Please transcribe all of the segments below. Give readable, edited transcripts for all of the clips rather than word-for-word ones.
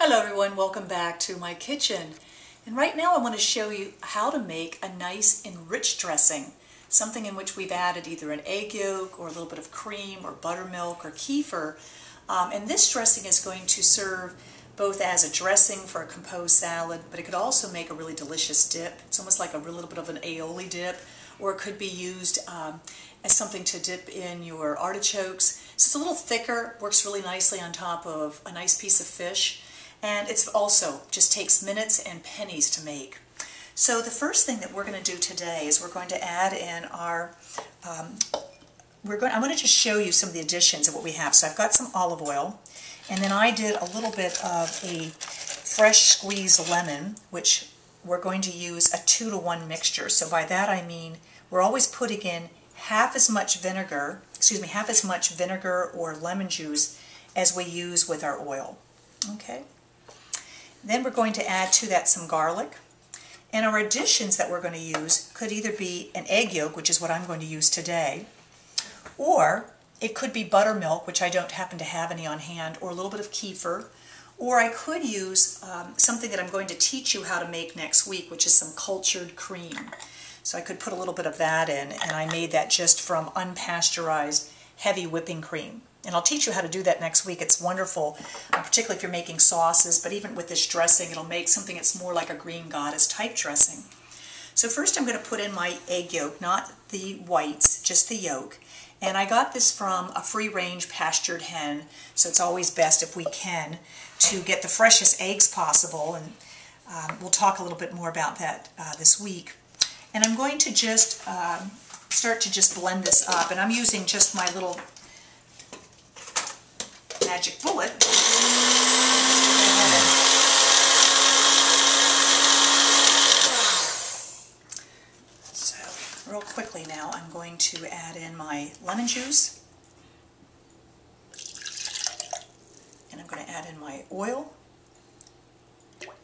Hello everyone, welcome back to my kitchen. And right now I want to show you how to make a nice enriched dressing, something in which we've added either an egg yolk or a little bit of cream or buttermilk or kefir. And this dressing is going to serve both as a dressing for a composed salad, but it could also make a really delicious dip. It's almost like a little bit of an aioli dip, or it could be used as something to dip in your artichokes. So it's a little thicker, works really nicely on top of a nice piece of fish. And it's also just takes minutes and pennies to make. So the first thing that we're going to do today is we're going to add in our, I'm going to just show you some of the additions of what we have. So I've got some olive oil, and then I did a little bit of a fresh squeezed lemon, which we're going to use a 2-to-1 mixture. So by that I mean we're always putting in half as much vinegar or lemon juice as we use with our oil. Okay. Then we're going to add to that some garlic. And our additions that we're going to use could either be an egg yolk, which is what I'm going to use today, or it could be buttermilk, which I don't happen to have any on hand, or a little bit of kefir, or I could use something that I'm going to teach you how to make next week, which is some cultured cream. So I could put a little bit of that in, and I made that just from unpasteurized heavy whipping cream. And I'll teach you how to do that next week. It's wonderful, particularly if you're making sauces, but even with this dressing, it'll make something that's more like a green goddess type dressing. So first I'm going to put in my egg yolk, not the whites, just the yolk. And I got this from a free-range pastured hen, so it's always best if we can to get the freshest eggs possible, and we'll talk a little bit more about that this week. And I'm going to just start to just blend this up, and I'm using just my little magic bullet. So real quickly now I'm going to add in my lemon juice, and I'm going to add in my oil.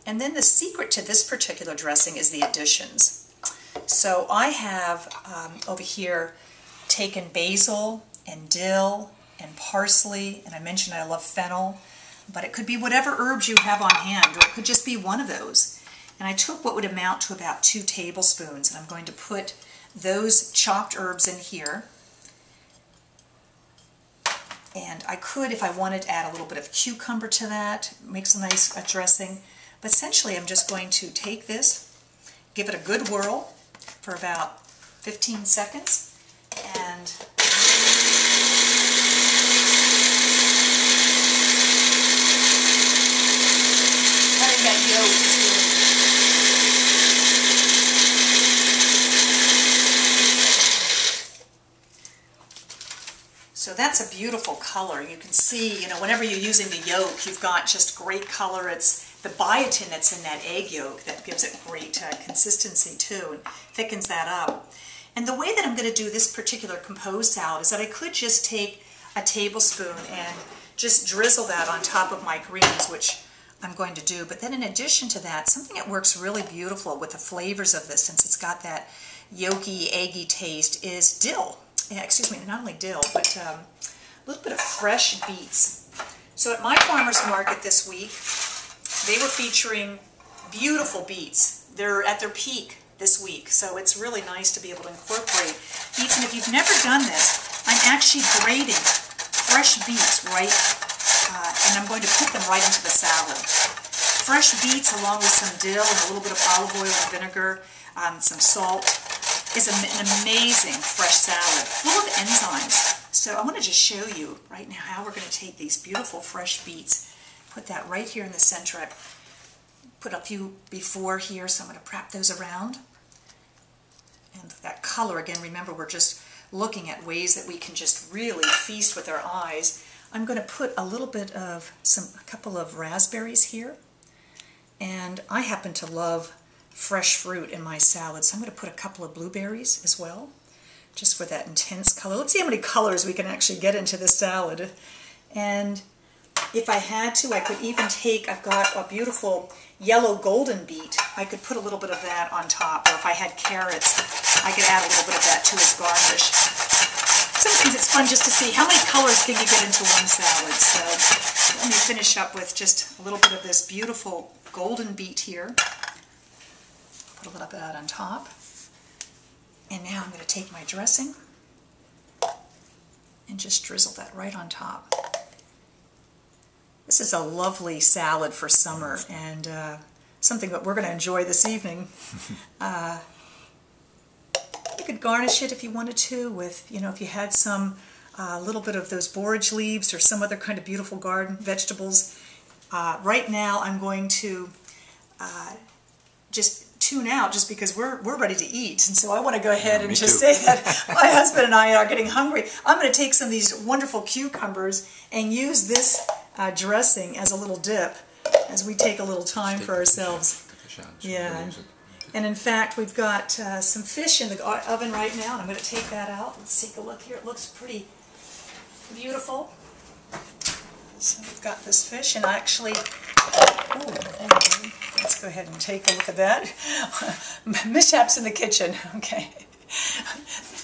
And then the secret to this particular dressing is the additions. So I have over here taken basil and dill and parsley, and I mentioned I love fennel, but it could be whatever herbs you have on hand, or it could just be one of those. And I took what would amount to about 2 tablespoons, and I'm going to put those chopped herbs in here. And I could, if I wanted, add a little bit of cucumber to that, makes a nice dressing. But essentially I'm just going to take this, give it a good whirl for about 15 seconds, and so that's a beautiful color. You can see, whenever you're using the yolk, you've got just great color. It's the biotin that's in that egg yolk that gives it great consistency too, and thickens that up. And the way that I'm going to do this particular composed salad is that I could just take a tablespoon and just drizzle that on top of my greens, which I'm going to do. But then in addition to that, something that works really beautiful with the flavors of this, since it's got that yolky, eggy taste, is dill. Excuse me, not only dill, but a little bit of fresh beets. So at my farmer's market this week, they were featuring beautiful beets. They're at their peak this week, so it's really nice to be able to incorporate beets. And if you've never done this, I'm actually grating fresh beets and I'm going to put them right into the salad. Fresh beets along with some dill and a little bit of olive oil and vinegar, some salt, is an amazing fresh salad full of enzymes. So I want to just show you right now how we're going to take these beautiful fresh beets, put that right here in the center. I put a few before here, so I'm going to wrap those around. And that color, again, remember we're just looking at ways that we can just really feast with our eyes. I'm going to put a little bit of a couple of raspberries here, and I happen to love fresh fruit in my salad, so I'm going to put a couple of blueberries as well, just for that intense color. Let's see how many colors we can actually get into this salad. And if I had to, I could even take, I've got a beautiful yellow golden beet. I could put a little bit of that on top, or if I had carrots, I could add a little bit of that to as garnish. Some Sometimes it's fun just to see how many colors can you get into one salad. So let me finish up with just a little bit of this beautiful golden beet here. Put a little bit of that on top. And now I'm going to take my dressing and just drizzle that right on top. This is a lovely salad for summer, and something that we're going to enjoy this evening. You could garnish it if you wanted to with, if you had some little bit of those borage leaves or some other kind of beautiful garden vegetables. Right now I'm going to just tune out just because we're ready to eat, and so I want to go ahead and just say that my husband and I are getting hungry. I'm going to take some of these wonderful cucumbers and use this dressing as a little dip as we take a little time for ourselves. Yeah, and in fact we've got some fish in the oven right now, and I'm going to take that out. Let's take a look here. It looks pretty beautiful. So we've got this fish, and actually, let's go ahead and take a look at that. Mishaps in the kitchen. Okay.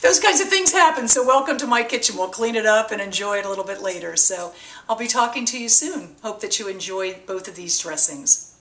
Those kinds of things happen, so welcome to my kitchen. We'll clean it up and enjoy it a little bit later. So I'll be talking to you soon. Hope that you enjoy both of these dressings.